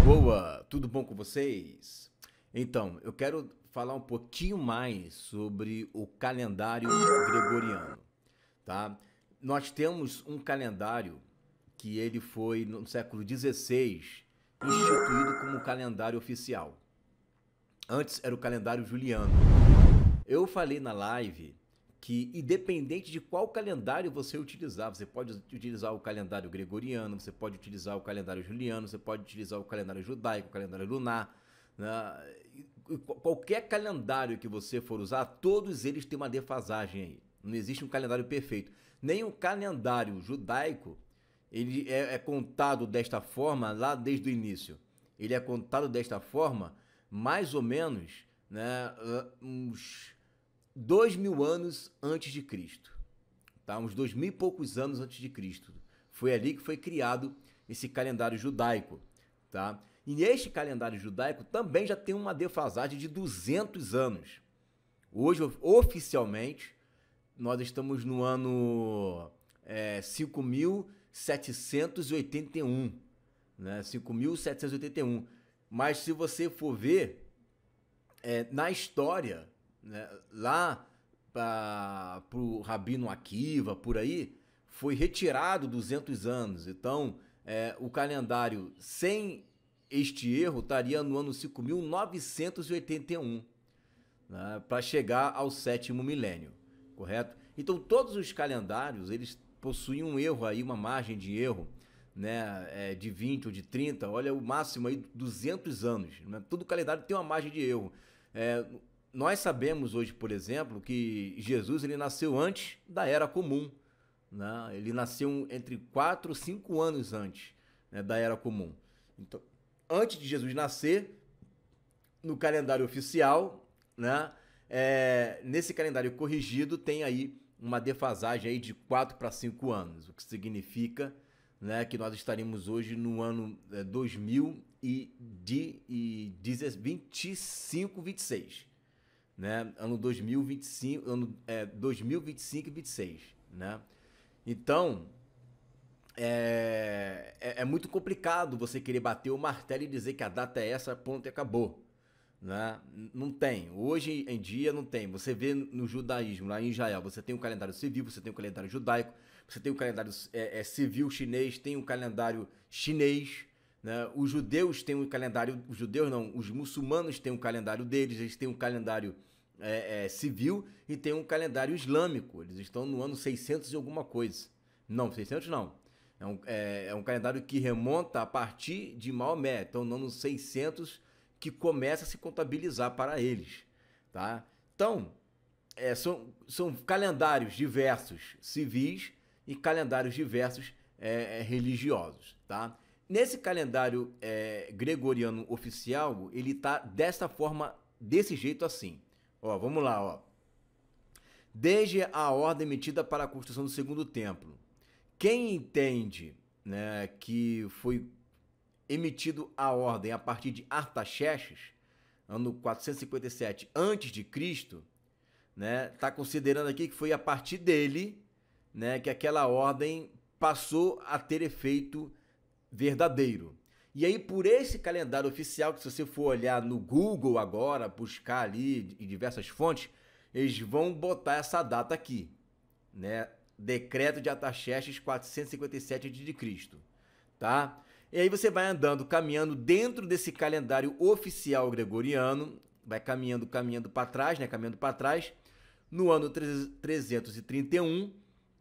boa, tudo bom com vocês? Então, eu quero falar um pouquinho mais sobre o calendário gregoriano, tá? Nós temos um calendário que ele foi no século XVI instituído como calendário oficial. Antes era o calendário juliano. Eu falei na live que, independente de qual calendário você utilizar, você pode utilizar o calendário gregoriano, você pode utilizar o calendário juliano, você pode utilizar o calendário judaico, o calendário lunar, né? Qualquer calendário que você for usar, todos eles têm uma defasagem aí. Não existe um calendário perfeito. Nem o calendário judaico ele é contado desta forma lá desde o início. Ele é contado desta forma mais ou menos, né, uns 2000 anos antes de Cristo, tá? Uns 2000 e poucos anos antes de Cristo. Foi ali que foi criado esse calendário judaico, tá? E este calendário judaico também já tem uma defasagem de 200 anos. Hoje, oficialmente, nós estamos no ano 5.781, né? 5.781. Mas se você for ver, na história, né, lá para o Rabino Akiva, por aí, foi retirado 200 anos. Então, o calendário sem este erro estaria no ano 5.981, né, para chegar ao sétimo milênio, correto? Então, todos os calendários, eles possuem um erro aí, uma margem de erro, né, de 20 ou de 30, olha, o máximo aí 200 anos, né? Todo calendário tem uma margem de erro. Nós sabemos hoje, por exemplo, que Jesus ele nasceu antes da Era Comum, né? Ele nasceu entre 4 e 5 anos antes, né, da Era Comum. Então, antes de Jesus nascer, no calendário oficial, né, nesse calendário corrigido tem aí uma defasagem aí de 4 para 5 anos, o que significa, né, que nós estaremos hoje no ano 2025, 26, né? Ano 2025, ano 2025 e 26, né? Então, é muito complicado você querer bater o martelo e dizer que a data é essa, ponto e acabou, né? Não tem. Hoje em dia não tem. Você vê no judaísmo, lá em Israel, você tem um calendário civil, você tem um calendário judaico, você tem um calendário civil chinês, tem um calendário chinês, né? Os judeus têm um calendário, os judeus não, os muçulmanos têm um calendário deles, eles têm um calendário civil e tem um calendário islâmico. Eles estão no ano 600 e alguma coisa. Não, 600 não. É um calendário que remonta a partir de Maomé. Então, no ano 600 que começa a se contabilizar para eles, tá? Então, são calendários diversos civis e calendários diversos religiosos, tá? Nesse calendário gregoriano oficial, ele tá dessa forma, desse jeito assim. Ó, vamos lá, ó. Desde a ordem emitida para a construção do segundo templo. Quem entende, né, que foi emitido a ordem a partir de Artaxerxes, ano 457 a.C., né, tá considerando aqui que foi a partir dele, né, que aquela ordem passou a ter efeito verdadeiro. E aí, por esse calendário oficial, que se você for olhar no Google agora, buscar ali em diversas fontes, eles vão botar essa data aqui, né? Decreto de Artaxerxes 457 a.C., tá? E aí você vai andando, caminhando dentro desse calendário oficial gregoriano, vai caminhando para trás, né? Caminhando para trás. No ano 331,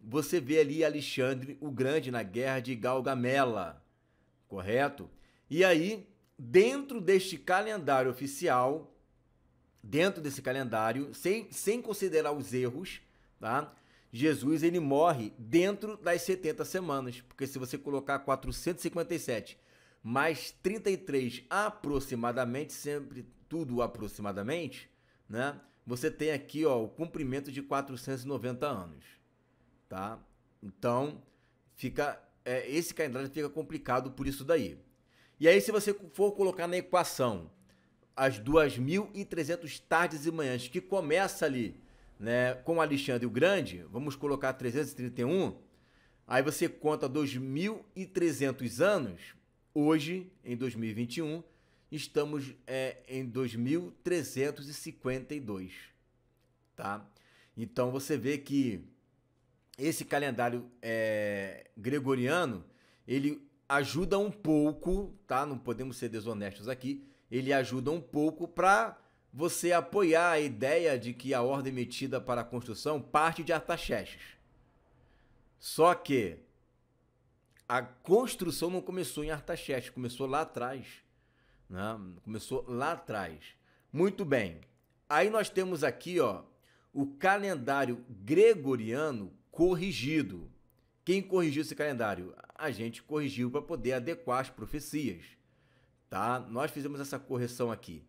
você vê ali Alexandre o Grande na guerra de Gaugamela, correto? E aí, dentro deste calendário oficial, dentro desse calendário, sem considerar os erros, tá? Jesus ele morre dentro das 70 semanas, porque se você colocar 457 mais 33 aproximadamente, sempre tudo aproximadamente, né? Você tem aqui, ó, o cumprimento de 490 anos, tá? Então, esse calendário fica complicado por isso daí. E aí, se você for colocar na equação as 2.300 tardes e manhãs, que começa ali, né, com Alexandre o Grande, vamos colocar 331, aí você conta 2.300 anos, Hoje, em 2021, estamos em 2352, tá? Então você vê que esse calendário gregoriano, ele ajuda um pouco, tá? Não podemos ser desonestos aqui, ele ajuda um pouco para você apoiar a ideia de que a ordem emitida para a construção parte de Artaxerxes. Só que a construção não começou em Artaxerxes, começou lá atrás, né? Começou lá atrás. Muito bem. Aí nós temos aqui, ó, o calendário gregoriano corrigido. Quem corrigiu esse calendário? A gente corrigiu para poder adequar as profecias, tá? Nós fizemos essa correção aqui.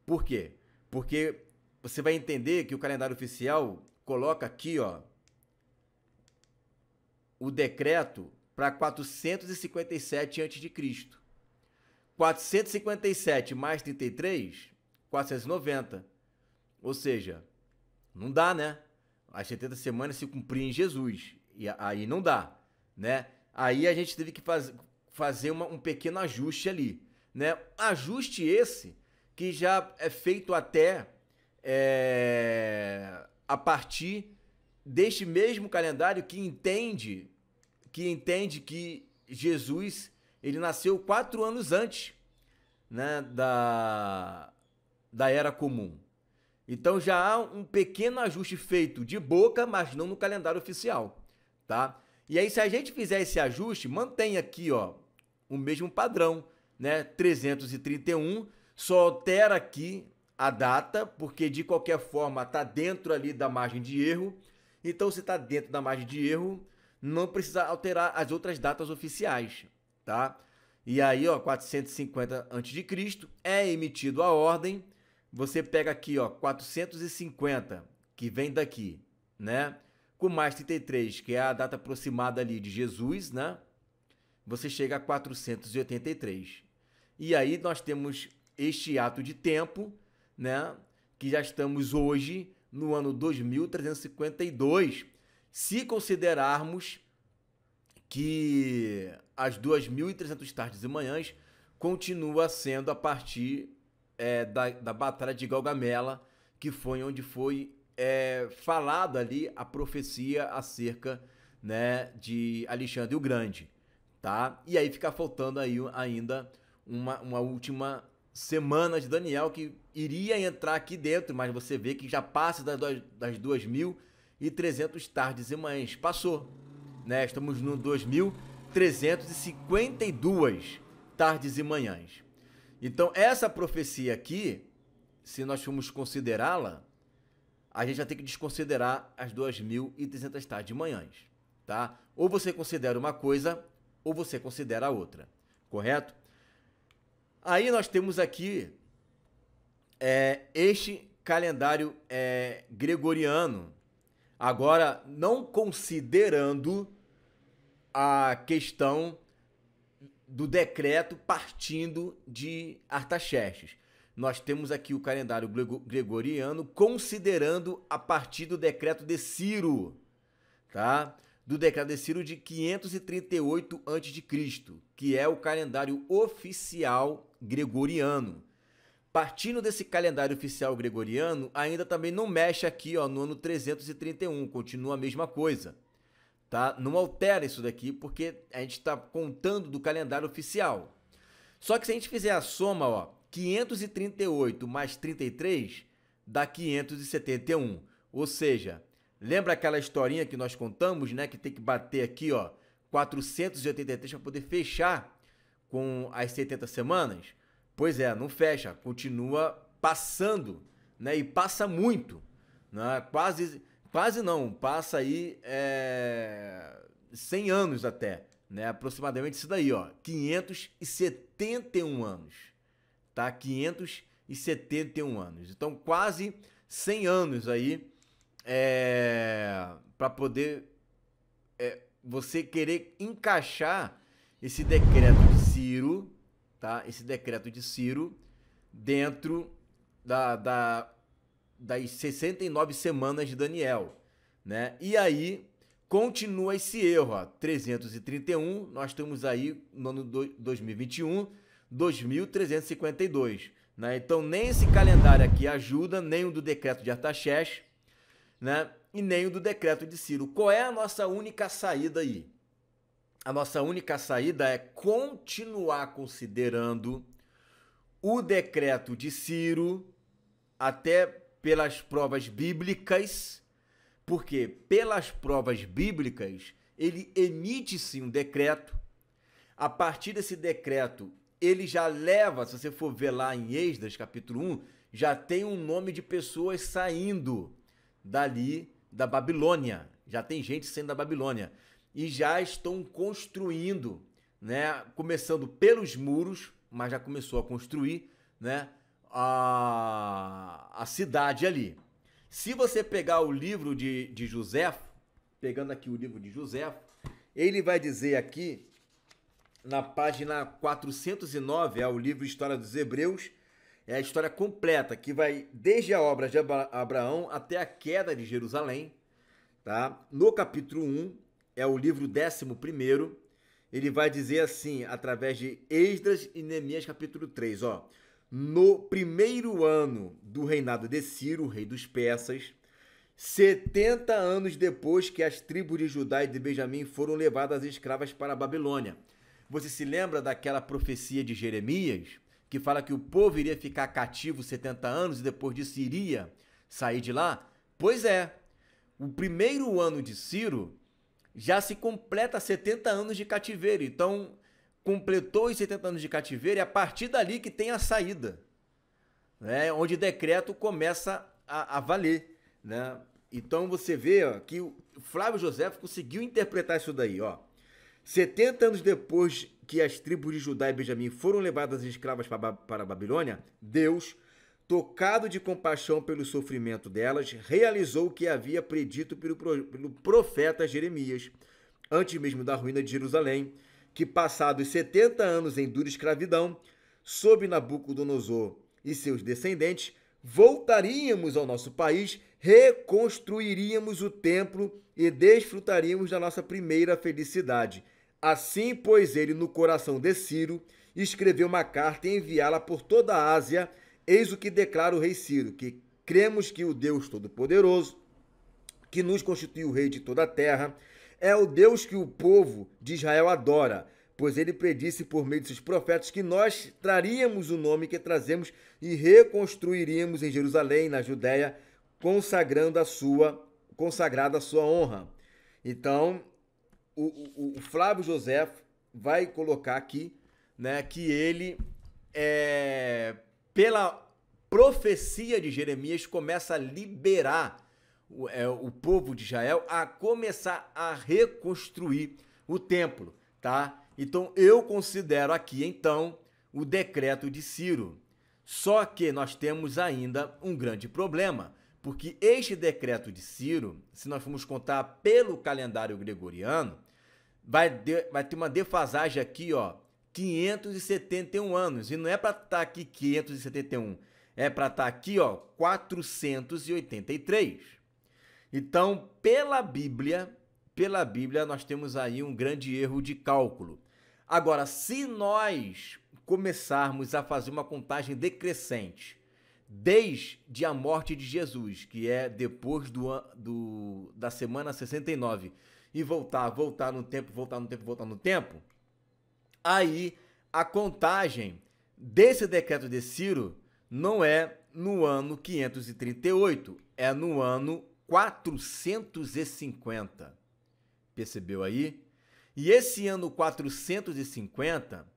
Por quê? Porque você vai entender que o calendário oficial coloca aqui, ó, o decreto para 457 a.C. 457 mais 33, 490. Ou seja, não dá, né? As 70 semanas se cumpriam em Jesus. E aí não dá, né? Aí a gente teve que fazer um pequeno ajuste ali, né? Ajuste esse que já é feito até a partir deste mesmo calendário que entende que Jesus ele nasceu 4 anos antes, né, da Era Comum. Então já há um pequeno ajuste feito de boca, mas não no calendário oficial, tá? E aí se a gente fizer esse ajuste, mantém aqui, ó, o mesmo padrão, né? 331, só altera aqui a data, porque de qualquer forma está dentro ali da margem de erro. Então se está dentro da margem de erro, não precisa alterar as outras datas oficiais, tá? E aí, ó, 450 a.C. é emitido a ordem. Você pega aqui, ó, 450, que vem daqui, né? Com mais 33, que é a data aproximada ali de Jesus, né? Você chega a 483. E aí nós temos este ato de tempo, né? Que já estamos hoje no ano 2352, se considerarmos que as 2.300 tardes e manhãs continua sendo a partir da Batalha de Gaugamela, que foi onde foi falado ali a profecia acerca, né, de Alexandre o Grande, tá? E aí fica faltando aí ainda uma última semana de Daniel que iria entrar aqui dentro, mas você vê que já passa das 2.300 tardes e manhãs. Passou, né? Estamos no 2.352 tardes e manhãs. Então, essa profecia aqui, se nós formos considerá-la, a gente vai ter que desconsiderar as 2.300 tardes e manhãs, tá? Ou você considera uma coisa, ou você considera a outra, correto? Aí nós temos aqui este calendário gregoriano, agora não considerando a questão do decreto partindo de Artaxerxes. Nós temos aqui o calendário gregoriano considerando a partir do decreto de Ciro, tá? Do decreto de Ciro de 538 a.C., que é o calendário oficial gregoriano. Partindo desse calendário oficial gregoriano, ainda também não mexe aqui, ó, no ano 331, continua a mesma coisa, tá? Não altera isso daqui porque a gente está contando do calendário oficial. Só que se a gente fizer a soma, ó, 538 mais 33 dá 571. Ou seja, lembra aquela historinha que nós contamos, né? Que tem que bater aqui, ó, 483 para poder fechar com as 70 semanas? Pois é, não fecha, continua passando, né? E passa muito, né? Quase não, passa aí 100 anos até, né? Aproximadamente isso daí, ó, 571 anos, tá? 571 anos. Então, quase 100 anos aí para poder você querer encaixar esse decreto de Ciro, tá? Esse decreto de Ciro dentro das 69 semanas de Daniel, né? E aí, continua esse erro, ó, 331, nós estamos aí no ano 2021, 2352, né? Então nem esse calendário aqui ajuda, nem o do decreto de Artaxerxes, né? E nem o do decreto de Ciro. Qual é a nossa única saída aí? A nossa única saída é continuar considerando o decreto de Ciro até pelas provas bíblicas, porque pelas provas bíblicas ele emite-se um decreto. A partir desse decreto, ele já leva, se você for ver lá em Esdras, capítulo 1, já tem um nome de pessoas saindo dali da Babilônia. Já tem gente saindo da Babilônia. E já estão construindo, né? Começando pelos muros, mas já começou a construir, né? A cidade ali. Se você pegar o livro de José, pegando aqui o livro de José, ele vai dizer aqui, na página 409, é o livro História dos Hebreus, é a história completa, que vai desde a obra de Abraão até a queda de Jerusalém, tá? No capítulo 1, é o livro 11º, ele vai dizer assim, através de Esdras e Neemias, capítulo 3, ó. No primeiro ano do reinado de Ciro, rei dos persas, 70 anos depois que as tribos de Judá e de Benjamim foram levadas escravas para a Babilônia. Você se lembra daquela profecia de Jeremias, que fala que o povo iria ficar cativo 70 anos e depois disso iria sair de lá? Pois é, o primeiro ano de Ciro já se completa 70 anos de cativeiro. Então, completou os 70 anos de cativeiro e é a partir dali que tem a saída, né? Onde o decreto começa a valer, né? Então, você vê ó, que o Flávio José conseguiu interpretar isso daí, ó. 70 anos depois que as tribos de Judá e Benjamim foram levadas escravas para a Babilônia, Deus, tocado de compaixão pelo sofrimento delas, realizou o que havia predito pelo profeta Jeremias, antes mesmo da ruína de Jerusalém, que passados 70 anos em dura escravidão, sob Nabucodonosor e seus descendentes, voltaríamos ao nosso país, reconstruiríamos o templo e desfrutaríamos da nossa primeira felicidade. Assim pôs ele no coração de Ciro, escreveu uma carta e enviá-la por toda a Ásia. Eis o que declara o rei Ciro, que cremos que o Deus Todo-Poderoso, que nos constituiu rei de toda a terra, é o Deus que o povo de Israel adora, pois ele predisse por meio de seus profetas que nós traríamos o nome que trazemos e reconstruiríamos em Jerusalém, na Judéia, consagrada a sua honra. Então, o Flávio José vai colocar aqui, né, que ele, pela profecia de Jeremias, começa a liberar o povo de Israel a começar a reconstruir o templo, tá? Então, eu considero aqui, então, o decreto de Ciro. Só que nós temos ainda um grande problema, porque este decreto de Ciro, se nós formos contar pelo calendário gregoriano, vai ter uma defasagem aqui, ó, 571 anos. E não é para estar aqui 571, é para estar aqui, ó, 483. Então, pela Bíblia, nós temos aí um grande erro de cálculo. Agora, se nós começarmos a fazer uma contagem decrescente, desde a morte de Jesus, que é depois da semana 69, e voltar no tempo, aí a contagem desse decreto de Ciro não é no ano 538, é no ano 450. Percebeu aí? E esse ano 450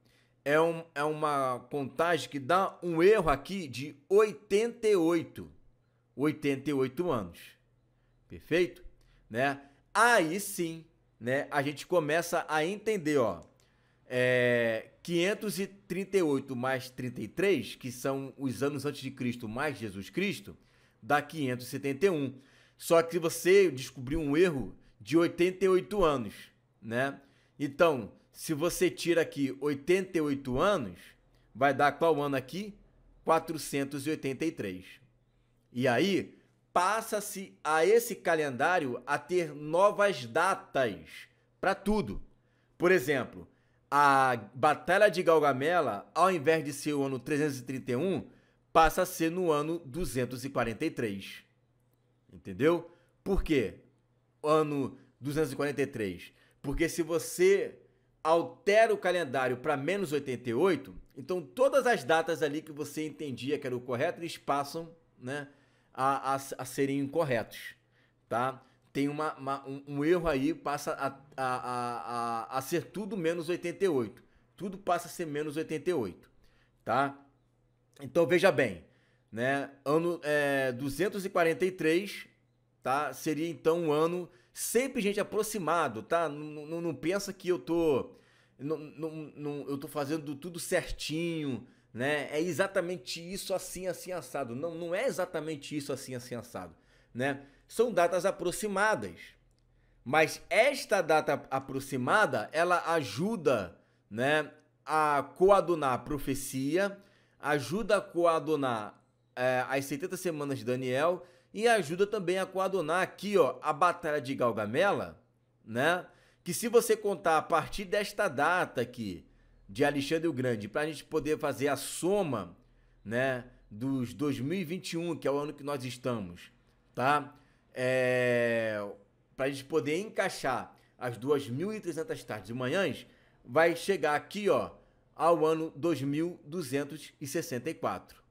é uma contagem que dá um erro aqui de 88 anos. Perfeito? Né? Aí sim, né, a gente começa a entender, ó, 538 mais 33, que são os anos antes de Cristo mais Jesus Cristo, dá 571. Só que você descobriu um erro de 88 anos, né? Então, se você tira aqui 88 anos, vai dar qual ano aqui? 483. E aí, passa-se a esse calendário a ter novas datas para tudo. Por exemplo, a Batalha de Gaugamela, ao invés de ser o ano 331, passa a ser no ano 243. Entendeu? Por quê? Ano 243. Porque se você altera o calendário para menos 88, então todas as datas ali que você entendia que era o correto, eles passam, né, a serem incorretos, tá? Tem um erro aí, passa a ser tudo menos 88. Tudo passa a ser menos 88, tá? Então veja bem, né? Ano 243, tá? Seria então um ano, sempre, gente, aproximado, tá? Não pensa que eu tô eu tô fazendo tudo certinho, né? É exatamente isso, assim, assim, assado. Não é exatamente isso, assim, assim, assado, né? São datas aproximadas. Mas esta data aproximada, ela ajuda, né, a coadunar a profecia, ajuda a coadunar as 70 semanas de Daniel e ajuda também a coadunar aqui, ó, a Batalha de Gaugamela, né? Que se você contar a partir desta data aqui, de Alexandre o Grande, para a gente poder fazer a soma, né, dos 2021, que é o ano que nós estamos, tá? Para a gente poder encaixar as 2.300 tardes e manhãs, vai chegar aqui, ó, ao ano 2264,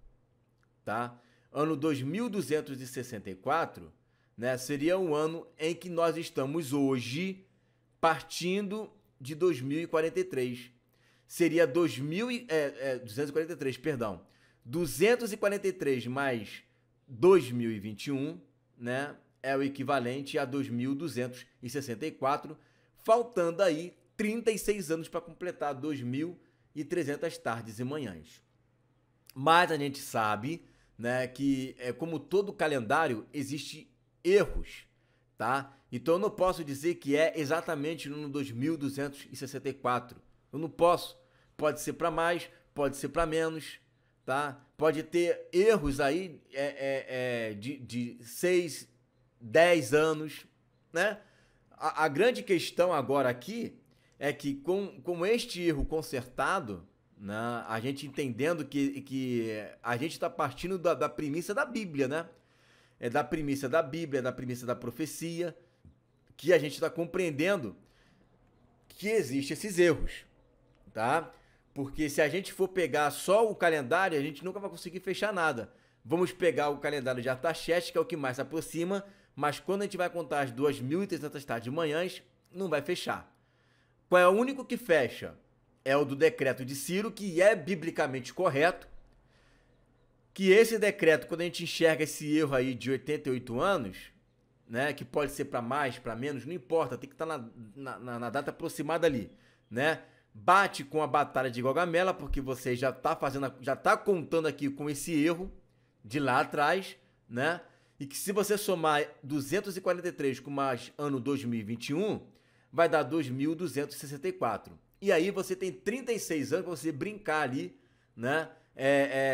tá? Ano 2264, né, seria um ano em que nós estamos hoje, partindo de 2043. Seria 243, perdão. 243 mais 2021, né, é o equivalente a 2.264, faltando aí 36 anos para completar 2.300 tardes e manhãs. Mas a gente sabe, né, que como todo calendário, existe erros, tá? Então eu não posso dizer que é exatamente no ano 2264. Eu não posso. Pode ser para mais, pode ser para menos, tá? Pode ter erros aí de 6, 10 anos, né? A grande questão agora aqui é que com este erro consertado, né, a gente entendendo que a gente está partindo da premissa da Bíblia, né? É da premissa da Bíblia, da premissa da profecia, que a gente está compreendendo que existem esses erros, tá? Porque se a gente for pegar só o calendário, a gente nunca vai conseguir fechar nada. Vamos pegar o calendário de Artaxerxes, que é o que mais se aproxima, mas quando a gente vai contar as 2.300 tardes de manhãs, não vai fechar. Qual é o único que fecha? É o do decreto de Ciro, que é biblicamente correto, que esse decreto, quando a gente enxerga esse erro aí de 88 anos, né, que pode ser para mais, para menos, não importa, tem que estar na data aproximada ali, né? Bate com a Batalha de Gaugamela, porque você já tá contando aqui com esse erro de lá atrás, né? E que se você somar 243 com mais ano 2021, vai dar 2.264. E aí você tem 36 anos para você brincar ali, né?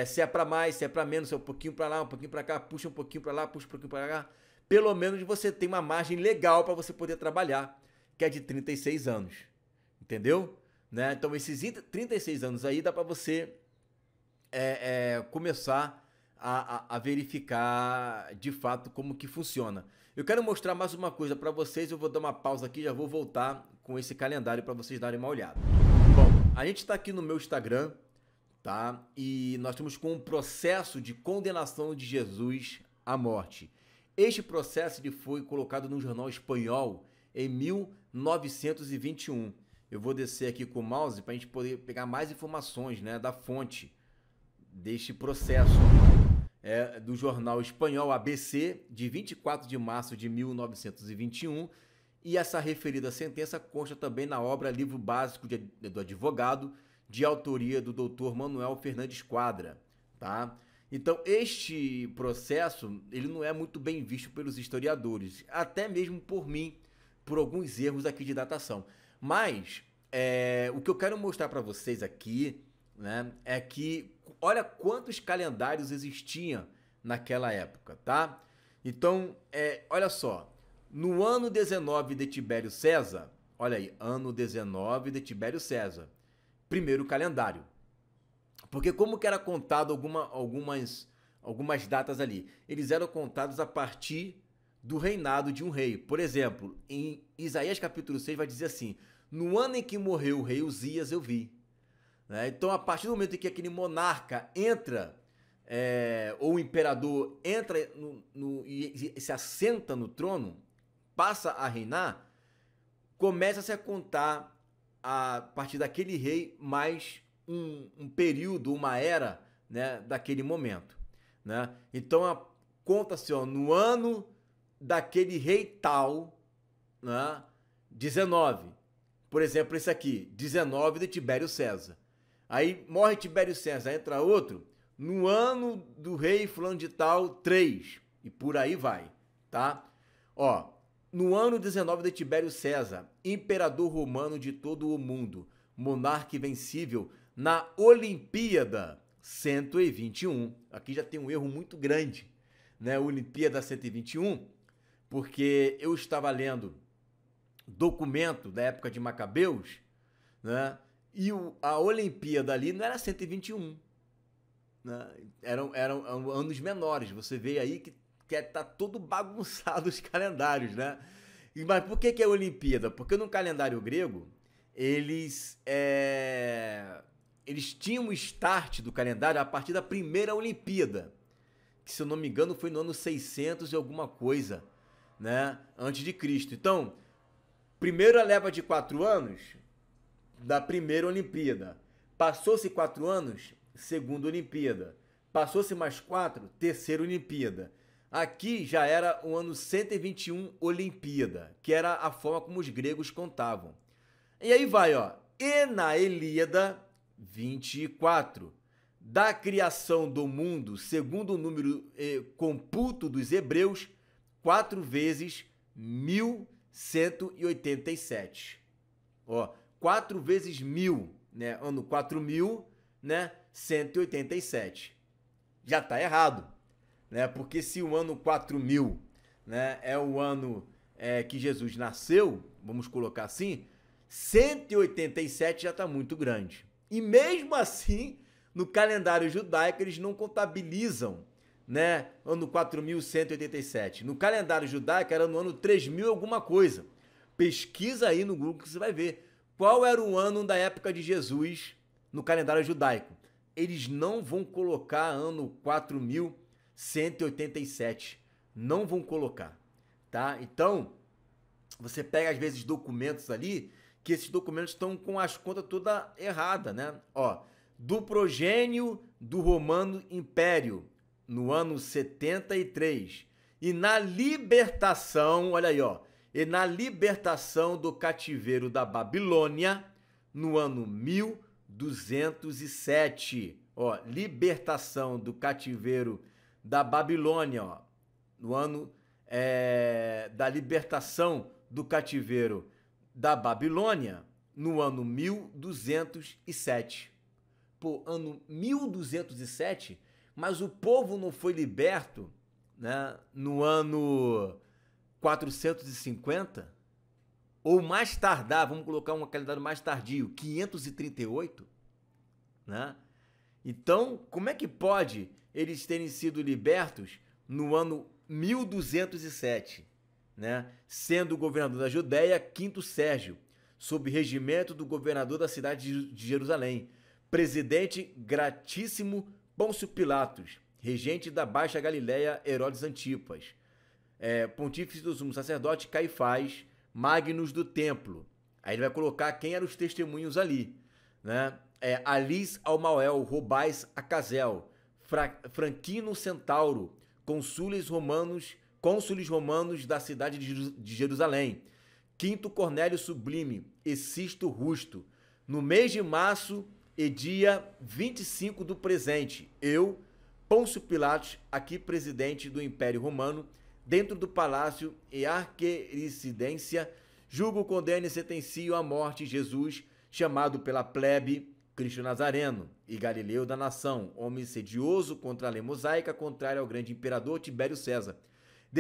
Se é para mais, se é para menos, se é um pouquinho para lá, um pouquinho para cá, puxa um pouquinho para lá, puxa um pouquinho para cá. Pelo menos você tem uma margem legal para você poder trabalhar, que é de 36 anos. Entendeu? Né? Então, esses 36 anos aí dá para você começar a verificar de fato como que funciona. Eu quero mostrar mais uma coisa para vocês, eu vou dar uma pausa aqui, já vou voltar com esse calendário para vocês darem uma olhada. Bom, a gente está aqui no meu Instagram, tá? E nós estamos com um processo de condenação de Jesus à morte. Este processo ele foi colocado no jornal espanhol em 1921. Eu vou descer aqui com o mouse para a gente poder pegar mais informações, né, da fonte deste processo. É do jornal espanhol ABC, de 24 de março de 1921, e essa referida sentença consta também na obra Livro Básico do Advogado, de autoria do Dr. Manuel Fernandes Quadra, tá? Então, este processo, ele não é muito bem visto pelos historiadores, até mesmo por mim, por alguns erros aqui de datação. Mas, o que eu quero mostrar para vocês aqui, né, é que, olha quantos calendários existiam naquela época, tá? Então, olha só, no ano 19 de Tibério César, olha aí, ano 19 de Tibério César, primeiro calendário. Porque como que era contado algumas datas ali? Eles eram contados a partir do reinado de um rei. Por exemplo, em Isaías capítulo 6 vai dizer assim, no ano em que morreu o rei Uzias eu vi. Né? Então, a partir do momento em que aquele monarca entra, ou o imperador entra e se assenta no trono, passa a reinar, começa-se a contar a partir daquele rei mais um período, uma era, né, daquele momento. Né? Então, conta-se, no ano daquele rei tal, né, 19. Por exemplo, esse aqui, 19 de Tibério César. Aí morre Tibério César, entra outro, no ano do rei fulano de tal, 3. E por aí vai, tá? Ó, no ano 19 de Tibério César, imperador romano de todo o mundo, monarca invencível, na Olimpíada 121. Aqui já tem um erro muito grande, né? Olimpíada 121, porque eu estava lendo documento da época de Macabeus, né? E a Olimpíada ali não era 121, né? Eram anos menores. Você vê aí que tá todo bagunçado os calendários, né? Mas por que é Olimpíada? Porque no calendário grego, eles tinham o start do calendário a partir da primeira Olimpíada, que se eu não me engano foi no ano 600 e alguma coisa, né? Antes de Cristo. Então, primeiro a leva de 4 anos da primeira Olimpíada. Passou-se 4 anos, segunda Olimpíada. Passou-se mais 4, terceira Olimpíada. Aqui já era o ano 121 Olimpíada, que era a forma como os gregos contavam. E aí vai, ó. E na Ilíada 24, da criação do mundo, segundo o número computo dos hebreus, 4 vezes 1187. Ó, 4 vezes 1000, né? Ano 4000, né? 187. Já tá errado, né? Porque se o ano 4000, né, é o ano que Jesus nasceu, vamos colocar assim, 187 já tá muito grande. E mesmo assim, no calendário judaico, eles não contabilizam, né, ano 4187. No calendário judaico era no ano 3000 alguma coisa. Pesquisa aí no Google que você vai ver. Qual era o ano da época de Jesus no calendário judaico? Eles não vão colocar ano 4187. Não vão colocar, tá? Então, você pega às vezes documentos ali, que esses documentos estão com as contas toda errada, né? Ó, do progênio do Romano Império, no ano 73. E na libertação, olha aí, ó, e na libertação do cativeiro da Babilônia, no ano 1207. Ó, libertação do cativeiro da Babilônia, ó, no ano da libertação do cativeiro da Babilônia, no ano 1207. Pô, ano 1207, mas o povo não foi liberto, né, no ano 450? Ou mais tardar, vamos colocar um calendário mais tardio, 538, né? Então, como é que pode eles terem sido libertos no ano 1207, né? Sendo o governador da Judéia Quinto Sérgio, sob regimento do governador da cidade de Jerusalém, presidente gratíssimo Pôncio Pilatos, regente da Baixa Galileia Herodes Antipas, pontífice do sumo sacerdote Caifás, Magnus do Templo. Aí ele vai colocar quem eram os testemunhos ali, né? Alis Almael, Robais Acazel, Franquino Centauro, cônsules romanos da cidade de Jerusalém, Quinto Cornélio Sublime e Sisto Rusto, no mês de março e dia 25 do presente, eu, Pôncio Pilatos, aqui presidente do Império Romano, dentro do palácio e arqueresidência, julgo, condeno e sentencio à morte Jesus, chamado pela plebe Cristo Nazareno e Galileu da nação, homem sedioso contra a lei mosaica, contrário ao grande imperador Tibério César,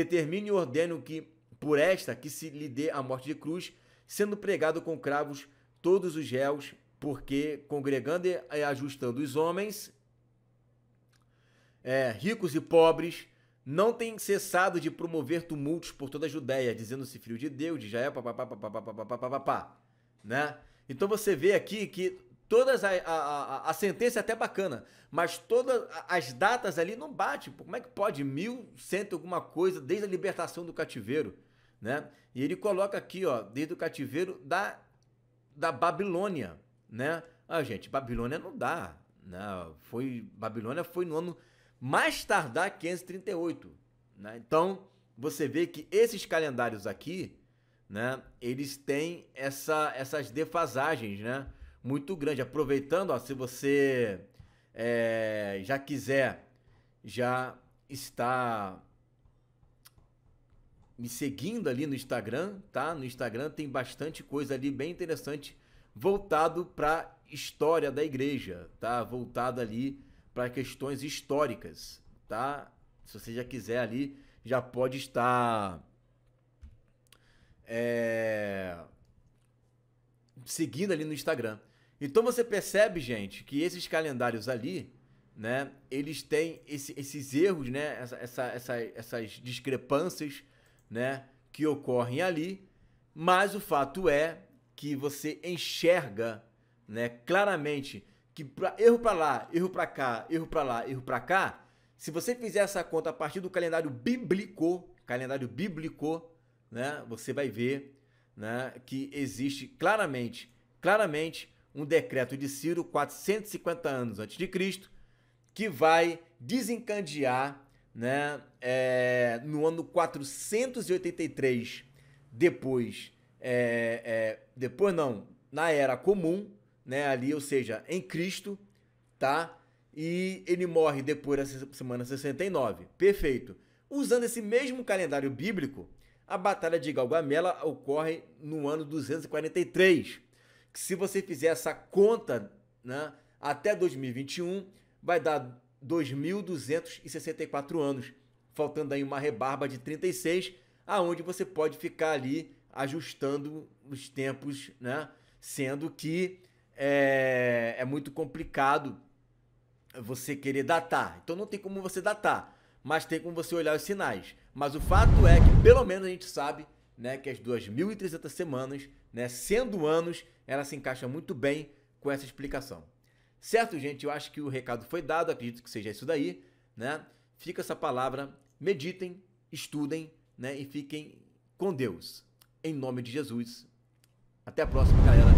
determine e ordene que por esta que se lhe dê a morte de cruz, sendo pregado com cravos todos os réus, porque congregando e ajustando os homens, ricos e pobres, não tem cessado de promover tumultos por toda a Judéia, dizendo-se filho de Deus, de Israel, papapá, né? Então você vê aqui que todas a sentença é até bacana, mas todas as datas ali não batem. Como é que pode? 1100 alguma coisa, desde a libertação do cativeiro, né? E ele coloca aqui, ó, desde o cativeiro da Babilônia, né? Ah, gente, Babilônia não dá, né? Babilônia foi no ano mais tardar 538, né? Então, você vê que esses calendários aqui, né, eles têm essas defasagens, né, muito grande. Aproveitando, ó, se você já quiser, já está me seguindo ali no Instagram, tá? No Instagram tem bastante coisa ali bem interessante voltado para história da igreja, tá? Voltado ali para questões históricas, tá? Se você já quiser ali, já pode estar seguindo ali no Instagram. Então você percebe, gente, que esses calendários ali, né, eles têm esses erros, né, essas discrepâncias, né, que ocorrem ali, mas o fato é que você enxerga, né, claramente que erro para lá, erro para cá, erro para lá, erro para cá, se você fizer essa conta a partir do calendário bíblico, né, você vai ver, né, que existe claramente um decreto de Ciro 450 anos antes de Cristo que vai desencadear, né, no ano 483 depois não, na Era Comum, né, ali, ou seja, em Cristo, tá? E ele morre depois da semana 69. Perfeito. Usando esse mesmo calendário bíblico, a Batalha de Gaugamela ocorre no ano 243. Que se você fizer essa conta, né, até 2021, vai dar 2.264 anos, faltando aí uma rebarba de 36, aonde você pode ficar ali ajustando os tempos, né? Sendo que é muito complicado você querer datar. Então não tem como você datar, mas tem como você olhar os sinais. Mas o fato é que pelo menos a gente sabe, né, que as 2.300 semanas, né, sendo anos, ela se encaixa muito bem com essa explicação. Certo, gente? Eu acho que o recado foi dado, acredito que seja isso daí, né? Fica essa palavra, meditem, estudem, né, e fiquem com Deus. Em nome de Jesus. Até a próxima, galera.